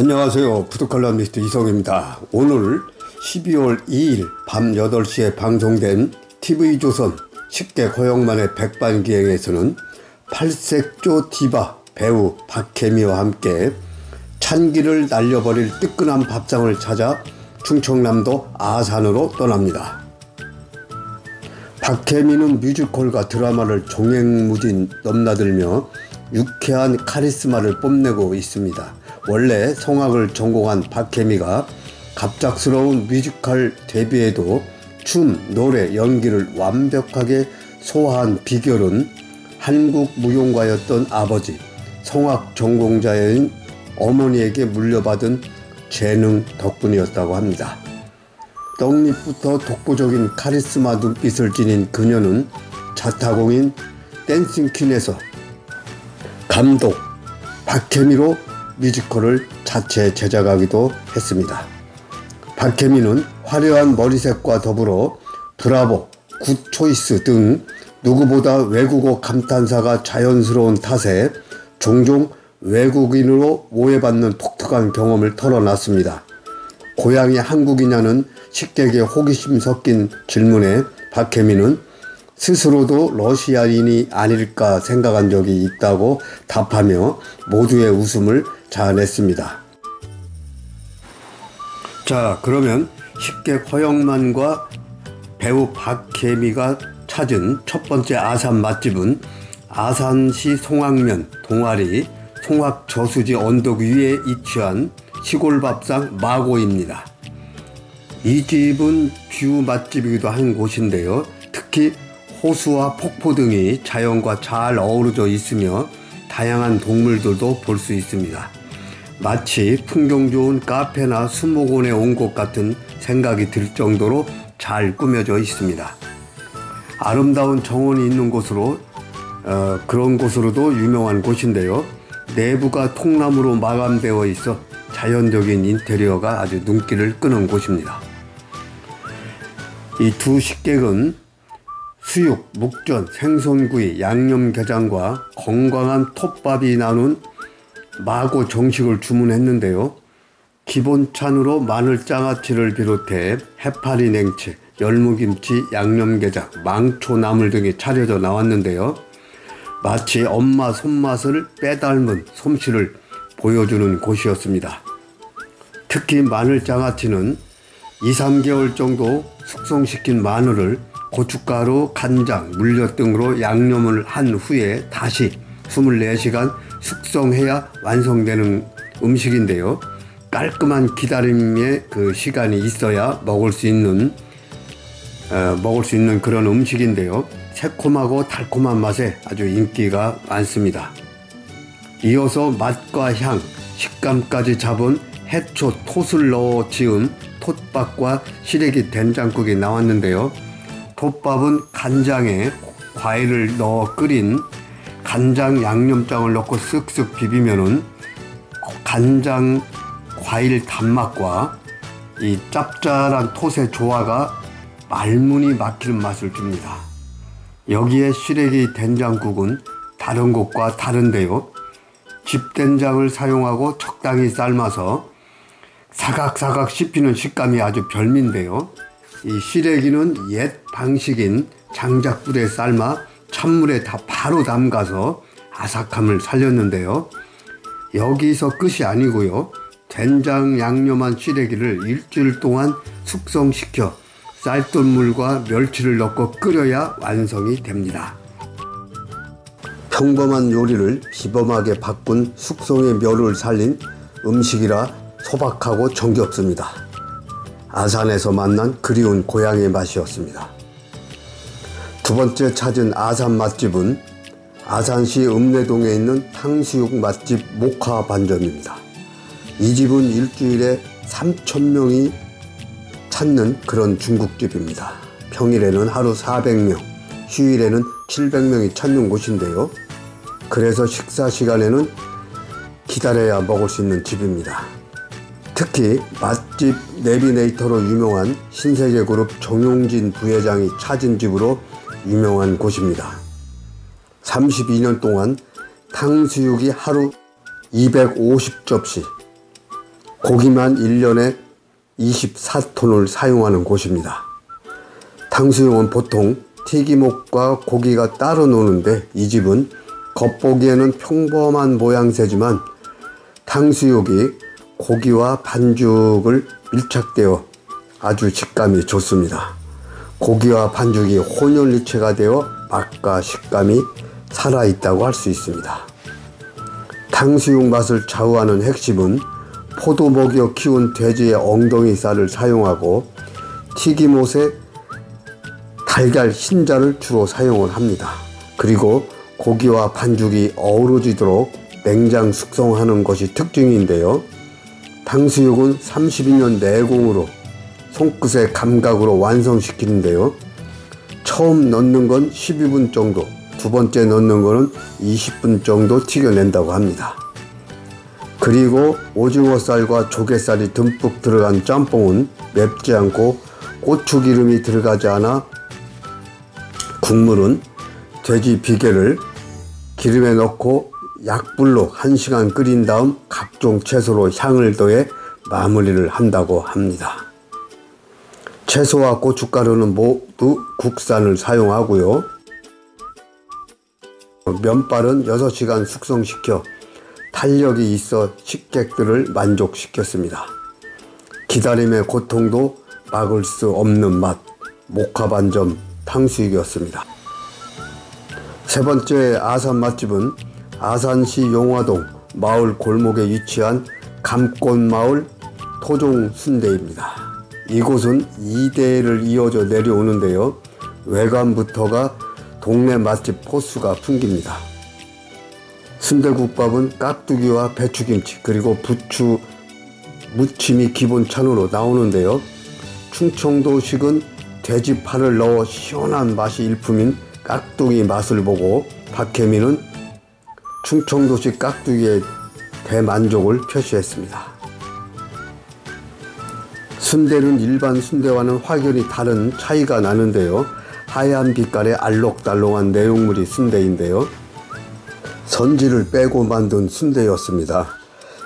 안녕하세요. 푸드칼럼니스트 이성입니다. 오늘 12월 2일 밤 8시에 방송된 TV조선 식객 허영만의 백반기행에서는 팔색조 디바 배우 박혜미와 함께 찬기를 날려버릴 뜨끈한 밥상을 찾아 충청남도 아산으로 떠납니다. 박혜미는 뮤지컬과 드라마를 종횡무진 넘나들며 유쾌한 카리스마를 뽐내고 있습니다. 원래 성악을 전공한 박혜미가 갑작스러운 뮤지컬 데뷔에도 춤, 노래, 연기를 완벽하게 소화한 비결은 한국 무용가였던 아버지, 성악 전공자인 어머니에게 물려받은 재능 덕분이었다고 합니다. 떡잎부터 독보적인 카리스마 눈빛을 지닌 그녀는 자타공인 댄싱퀸에서 감독 박혜미로 뮤지컬을 자체 제작하기도 했습니다. 박혜미는 화려한 머리색과 더불어 브라보, 굿초이스 등 누구보다 외국어 감탄사가 자연스러운 탓에 종종 외국인으로 오해받는 독특한 경험을 털어놨습니다. 고향이 한국이냐는 식객의 호기심 섞인 질문에 박혜미는 스스로도 러시아인이 아닐까 생각한 적이 있다고 답하며 모두의 웃음을 자아냈습니다. 자, 그러면 식객 허영만과 배우 박혜미가 찾은 첫 번째 아산 맛집은 아산시 송악면 동아리 송악저수지 언덕 위에 위치한 시골밥상 마고입니다. 이 집은 뷰 맛집이기도 한 곳인데요. 특히 호수와 폭포 등이 자연과 잘 어우러져 있으며 다양한 동물들도 볼 수 있습니다. 마치 풍경 좋은 카페나 수목원에 온 것 같은 생각이 들 정도로 잘 꾸며져 있습니다. 아름다운 정원이 있는 곳으로 그런 곳으로도 유명한 곳인데요. 내부가 통나무로 마감되어 있어 자연적인 인테리어가 아주 눈길을 끄는 곳입니다. 이 두 식객은 수육, 묵전, 생선구이, 양념게장과 건강한 톱밥이 나눈 마고 정식을 주문했는데요. 기본찬으로 마늘장아찌를 비롯해 해파리 냉채, 열무김치, 양념게장, 망초나물 등이 차려져 나왔는데요. 마치 엄마 손맛을 빼닮은 솜씨를 보여주는 곳이었습니다. 특히 마늘장아찌는 2-3개월 정도 숙성시킨 마늘을 고춧가루, 간장, 물엿 등으로 양념을 한 후에 다시 24시간 숙성해야 완성되는 음식인데요. 깔끔한 기다림의 그 시간이 있어야 먹을 수 있는 그런 음식인데요. 새콤하고 달콤한 맛에 아주 인기가 많습니다. 이어서 맛과 향, 식감까지 잡은 해초, 톳을 넣어 지은 톳밥과 시래기 된장국이 나왔는데요. 톳밥은 간장에 과일을 넣어 끓인 간장 양념장을 넣고 쓱쓱 비비면은 간장 과일 단맛과 이 짭짤한 톳의 조화가 말문이 막히는 맛을 줍니다. 여기에 시래기 된장국은 다른 곳과 다른데요. 집된장을 사용하고 적당히 삶아서 사각사각 씹히는 식감이 아주 별미인데요. 이 시래기는 옛 방식인 장작불에 삶아 찬물에 바로 담가서 아삭함을 살렸는데요. 여기서 끝이 아니고요. 된장 양념한 시래기를 일주일 동안 숙성시켜 쌀뜨물과 멸치를 넣고 끓여야 완성이 됩니다. 평범한 요리를 비범하게 바꾼 숙성의 묘를 살린 음식이라 소박하고 정겹습니다. 아산에서 만난 그리운 고향의 맛이었습니다. 두 번째 찾은 아산 맛집은 아산시 읍내동에 있는 탕수육 맛집 목화반점입니다. 이 집은 일주일에 3,000명이 찾는 그런 중국집입니다. 평일에는 하루 400명, 휴일에는 700명이 찾는 곳인데요. 그래서 식사 시간에는 기다려야 먹을 수 있는 집입니다. 특히 맛집 내비네이터로 유명한 신세계그룹 정용진 부회장이 찾은 집으로 유명한 곳입니다. 32년 동안 탕수육이 하루 250접시, 고기만 1년에 24톤을 사용하는 곳입니다. 탕수육은 보통 튀김옷과 고기가 따로 노는데 이 집은 겉보기에는 평범한 모양새지만 탕수육이 고기와 반죽을 밀착되어 아주 식감이 좋습니다. 고기와 반죽이 혼연일체가 되어 맛과 식감이 살아있다고 할 수 있습니다. 탕수육 맛을 좌우하는 핵심은 포도 먹여 키운 돼지의 엉덩이 살을 사용하고 튀김옷에 달걀 흰자를 주로 사용을 합니다. 그리고 고기와 반죽이 어우러지도록 냉장 숙성하는 것이 특징인데요. 탕수육은 32년 내공으로 손끝의 감각으로 완성시키는데요. 처음 넣는 건 12분 정도, 두 번째 넣는 거는 20분 정도 튀겨낸다고 합니다. 그리고 오징어살과 조개살이 듬뿍 들어간 짬뽕은 맵지 않고 고추기름이 들어가지 않아 국물은 돼지 비계를 기름에 넣고 약불로 1시간 끓인 다음 각종 채소로 향을 더해 마무리를 한다고 합니다. 채소와 고춧가루는 모두 국산을 사용하고요. 면발은 6시간 숙성시켜 탄력이 있어 식객들을 만족시켰습니다. 기다림의 고통도 막을 수 없는 맛, 목화반점 탕수육이었습니다. 세 번째 아산 맛집은 아산시 용화동 마을 골목에 위치한 감꽃마을 토종순대입니다. 이곳은 2대를 이어져 내려오는데요. 외관부터가 동네 맛집 포스가 풍깁니다. 순대국밥은 깍두기와 배추김치 그리고 부추 무침이 기본 찬으로 나오는데요. 충청도식은 돼지파를 넣어 시원한 맛이 일품인 깍두기 맛을 보고 박혜민은 충청도식 깍두기에 대만족을 표시했습니다. 순대는 일반 순대와는 확연히 다른 차이가 나는데요. 하얀 빛깔의 알록달록한 내용물이 순대인데요. 선지를 빼고 만든 순대였습니다.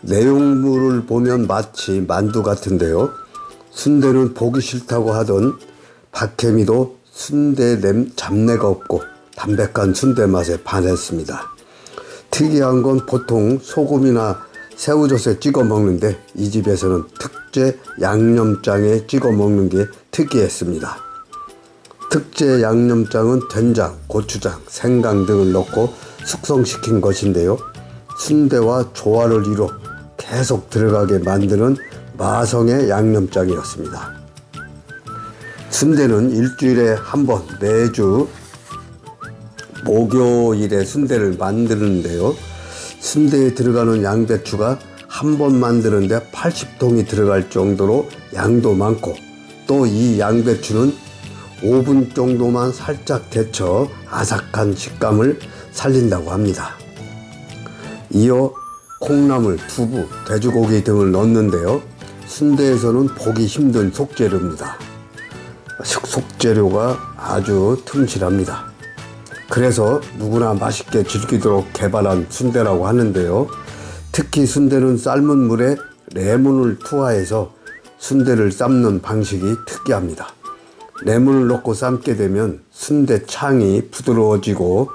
내용물을 보면 마치 만두 같은데요. 순대는 보기 싫다고 하던 박혜미도 순대 잡내가 없고 담백한 순대 맛에 반했습니다. 특이한 건 보통 소금이나 새우젓에 찍어 먹는데 이 집에서는 특제 양념장에 찍어 먹는 게 특이했습니다. 특제 양념장은 된장, 고추장, 생강 등을 넣고 숙성시킨 것인데요. 순대와 조화를 이뤄 계속 들어가게 만드는 마성의 양념장이었습니다. 순대는 일주일에 한 번 매주 목요일에 순대를 만드는데요. 순대에 들어가는 양배추가 한 번 만드는데 80통이 들어갈 정도로 양도 많고 또 이 양배추는 5분 정도만 살짝 데쳐 아삭한 식감을 살린다고 합니다. 이어 콩나물, 두부, 돼지고기 등을 넣는데요. 순대에서는 보기 힘든 속재료입니다. 속재료가 아주 튼실합니다. 그래서 누구나 맛있게 즐기도록 개발한 순대라고 하는데요. 특히 순대는 삶은 물에 레몬을 투하해서 순대를 삶는 방식이 특이합니다. 레몬을 넣고 삶게 되면 순대 창이 부드러워지고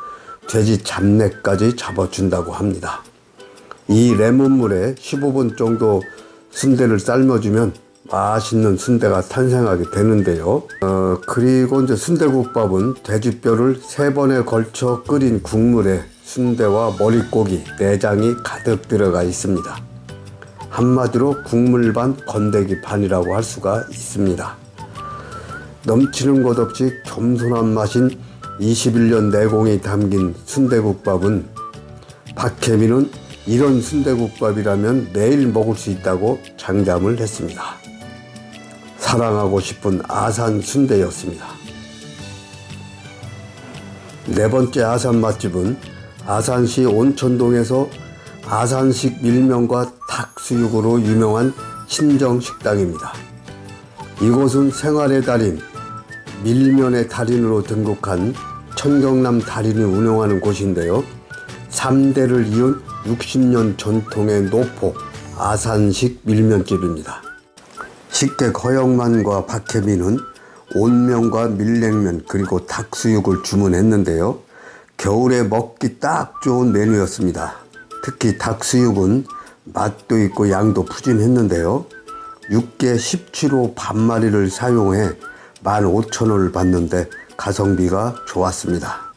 돼지 잡내까지 잡아준다고 합니다. 이 레몬물에 15분 정도 순대를 삶아주면 맛있는 순대가 탄생하게 되는데요. 그리고 이제 순대국밥은 돼지뼈를 3번에 걸쳐 끓인 국물에 순대와 머릿고기, 내장이 가득 들어가 있습니다. 한마디로 국물 반, 건더기 반이라고 할 수가 있습니다. 넘치는 것 없이 겸손한 맛인 21년 내공이 담긴 순대국밥은 박혜민은 이런 순대국밥이라면 매일 먹을 수 있다고 장담을 했습니다. 사랑하고 싶은 아산 순대였습니다. 네 번째 아산 맛집은 아산시 온천동에서 아산식 밀면과 닭수육으로 유명한 친정식당입니다. 이곳은 생활의 달인, 밀면의 달인으로 등극한 천경남 달인이 운영하는 곳인데요. 3대를 이은 60년 전통의 노포 아산식 밀면집입니다. 식객 허영만과 박혜민은 온면과 밀냉면 그리고 닭수육을 주문했는데요. 겨울에 먹기 딱 좋은 메뉴였습니다. 특히 닭수육은 맛도 있고 양도 푸짐했는데요. 육개 17호 반마리를 사용해 15,000원을 받는데 가성비가 좋았습니다.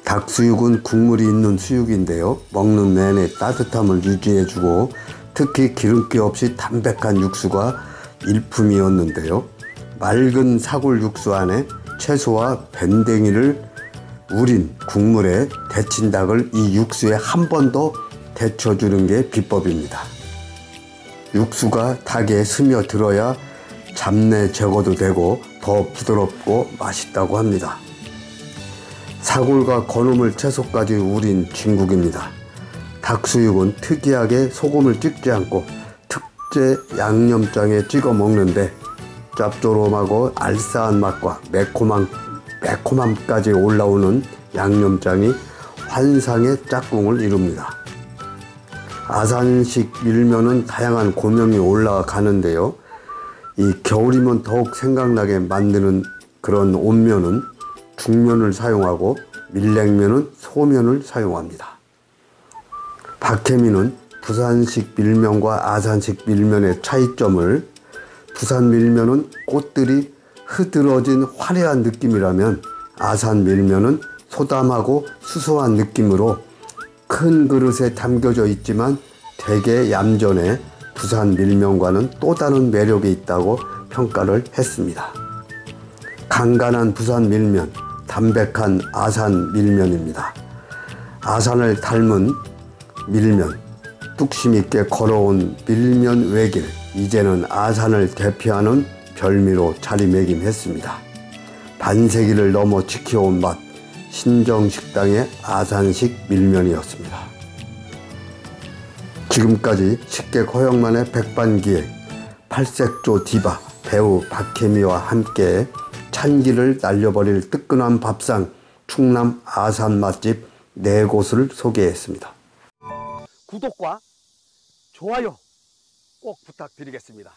닭수육은 국물이 있는 수육인데요. 먹는 내내 따뜻함을 유지해주고 특히 기름기 없이 담백한 육수가 일품이었는데요. 맑은 사골 육수 안에 채소와 밴댕이를 우린 국물에 데친 닭을 이 육수에 한 번 더 데쳐주는 게 비법입니다. 육수가 닭에 스며들어야 잡내 제거도 되고 더 부드럽고 맛있다고 합니다. 사골과 건어물 채소까지 우린 진국입니다. 닭수육은 특이하게 소금을 찍지 않고 특제 양념장에 찍어 먹는데 짭조름하고 알싸한 맛과 매콤함까지 올라오는 양념장이 환상의 짝꿍을 이룹니다. 아산식 밀면은 다양한 고명이 올라가는데요. 이 겨울이면 더욱 생각나게 만드는 그런 온면은 중면을 사용하고 밀냉면은 소면을 사용합니다. 박혜민은 부산식 밀면과 아산식 밀면의 차이점을 부산 밀면은 꽃들이 흐드러진 화려한 느낌이라면 아산 밀면은 소담하고 수수한 느낌으로 큰 그릇에 담겨져 있지만 되게 얌전해 부산 밀면과는 또 다른 매력이 있다고 평가를 했습니다. 간간한 부산 밀면, 담백한 아산 밀면입니다. 아산을 닮은 밀면, 뚝심 있게 걸어온 밀면 외길, 이제는 아산을 대표하는 별미로 자리매김했습니다. 반세기를 넘어 지켜온 맛, 신정식당의 아산식 밀면이었습니다. 지금까지 식객 허영만의 백반기획, 팔색조 디바 배우 박혜미와 함께 찬기를 날려버릴 뜨끈한 밥상 충남 아산 맛집 4곳을 소개했습니다. 구독과 좋아요 꼭 부탁드리겠습니다.